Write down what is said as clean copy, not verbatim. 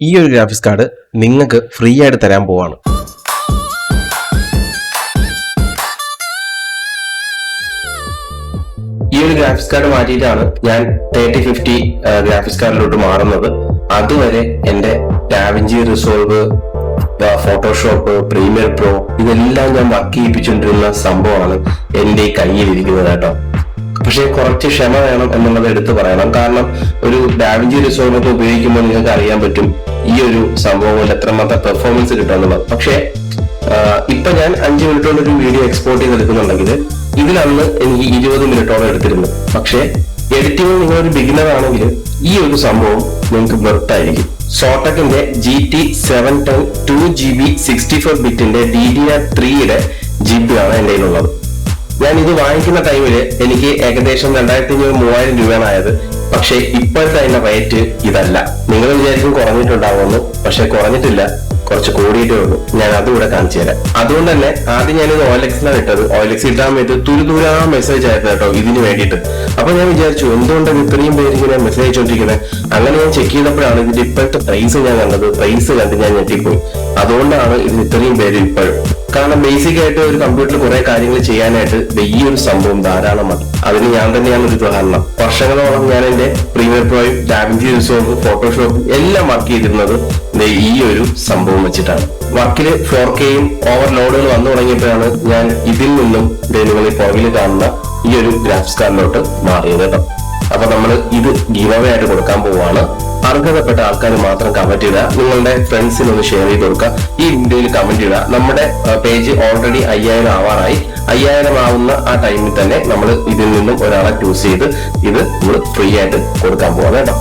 ഈ ഒരു graphics card നിങ്ങൾക്ക് ഫ്രീ ആയിട്ട് തരാൻ പോവാണ്. ഈ ഒരു ഗ്രാഫിക്സ് കാർഡ് മാറ്റിയിട്ടാണ് ഞാൻ 3050 ഗ്രാഫിക്സ് കാർഡിലോട്ട് മാറുന്നത്. അതുവരെ എന്റെ da Vinci resolve, Photoshop, premier pro ഇതെല്ലാം ഞാൻ വർക്ക് ചെയ്യിപ്പിച്ചുകൊണ്ടിരുന്ന സംഭവമാണ് എന്റെ ഈ കയ്യിലിരിക്കുന്നത് കേട്ടോ. പക്ഷെ കുറച്ച് ക്ഷമ വേണം എന്നുള്ളത് എടുത്തു പറയണം. കാരണം ഒരു ഡാവിഞ്ചി റിസോൾവ് ഒക്കെ ഉപയോഗിക്കുമ്പോൾ നിങ്ങൾക്ക് അറിയാൻ പറ്റും ഈ ഒരു സംഭവത്തിൽ എത്രമാത്രം പെർഫോമൻസ് കിട്ടുമെന്നുള്ളത്. പക്ഷേ ഇപ്പൊ ഞാൻ 5 മിനിറ്റോളം ഒരു വീഡിയോ എക്സ്പോർട്ട് ചെയ്തെടുക്കുന്നുണ്ടെങ്കിൽ ഇതിലന്ന് എനിക്ക് 20 മിനിറ്റോളം എടുത്തിരുന്നു. പക്ഷേ എഡിറ്റിംഗ് നിങ്ങളൊരു ബിഗിനർ ആണെങ്കിൽ ഈ ഒരു സംഭവം നിങ്ങൾക്ക് വെർത്തായിരിക്കും. സോട്ടക്കിന്റെ GT710 2GB 64 ബിറ്റിന്റെ DDR3 GB ആണ് എന്റെ കയ്യിലുള്ളത്. ഞാൻ ഇത് വാങ്ങിക്കുന്ന ടൈമില് എനിക്ക് ഏകദേശം 2500-3000 രൂപയാണ് ആയത്. പക്ഷെ ഇപ്പോഴത്തെ അതിന്റെ റേറ്റ് ഇതല്ല. നിങ്ങൾ വിചാരിക്കും കുറഞ്ഞിട്ടുണ്ടാവുമെന്ന്, പക്ഷെ കുറഞ്ഞിട്ടില്ല, കുറച്ച് കൂടിയിട്ടേ ഉള്ളൂ. ഞാൻ അതും ഇവിടെ കാണിച്ചു തരാം. അതുകൊണ്ട് തന്നെ ആദ്യം ഞാനിത് OLX-ലാണ് ഇട്ടത്. OLX ഇട്ടാൻ വേണ്ടി തുരുതുരാ മെസ്സേജ് ആയിരുന്നു കേട്ടോ ഇതിന് വേണ്ടിയിട്ട്. അപ്പൊ ഞാൻ വിചാരിച്ചു എന്തുകൊണ്ടാണ് ഇത്രയും പേര് ഇങ്ങനെ മെസ്സേജ് അയച്ചുകൊണ്ടിരിക്കുന്നത്. അങ്ങനെ ഞാൻ ചെക്ക് ചെയ്തപ്പോഴാണ് ഇതിന്റെ ഇപ്പോഴത്തെ പ്രൈസ് ഞാൻ കണ്ടത്. പ്രൈസ് കണ്ട് ഞാൻ ഞെട്ടിപ്പോയി. അതുകൊണ്ടാണ് ഇതിന് ഇത്രയും പേര് ഇപ്പോഴും. കാരണം ബേസിക് ആയിട്ട് ഒരു കമ്പ്യൂട്ടറിൽ കുറെ കാര്യങ്ങൾ ചെയ്യാനായിട്ട് ഈ ഒരു സംഭവം ധാരാളം മതി. അതിന് ഞാൻ തന്നെയാണ് ഒരു ഉദാഹരണം. വർഷങ്ങളോളം ഞാൻ എന്റെ പ്രീമിയർ പ്രോയും ഡാവിഞ്ചി റിസോൾവ്, ഫോട്ടോഷോപ്പും എല്ലാം വർക്ക് ചെയ്തിരുന്നത് ഈ ഒരു സംഭവം വെച്ചിട്ടാണ്. വർക്കില് 4Kയും ഓവർലോഡുകൾ വന്നു തുടങ്ങിയപ്പോഴാണ് ഞാൻ ഇതിൽ നിന്നും നിങ്ങൾ ഈ പുറകിൽ കാണുന്ന ഈ ഒരു ഗ്രാഫിക്സ് കാർഡിലോട്ട് മാറിയത് കേട്ടോ. അപ്പൊ നമ്മൾ ഇത് ഗിവ് അവേ ആയിട്ട് കൊടുക്കാൻ പോവുകയാണ്. അർഹതപ്പെട്ട ആൾക്കാർ മാത്രം കമന്റ് ഇടുക. നിങ്ങളുടെ ഫ്രണ്ട്സിന് ഒന്ന് ഷെയർ ചെയ്ത് കൊടുക്കുക. ഈ വീഡിയോയിൽ കമന്റ് ഇടുക. നമ്മുടെ പേജ് ഓൾറെഡി 5000 ആവാറായി. 5000 ആവുന്ന ആ ടൈമിൽ തന്നെ നമ്മൾ ഇതിൽ നിന്നും ഒരാളെ ചൂസ് ചെയ്ത് ഇത് നമ്മൾ ഫ്രീ ആയിട്ട് കൊടുക്കാൻ പോവാണ് കേട്ടോ.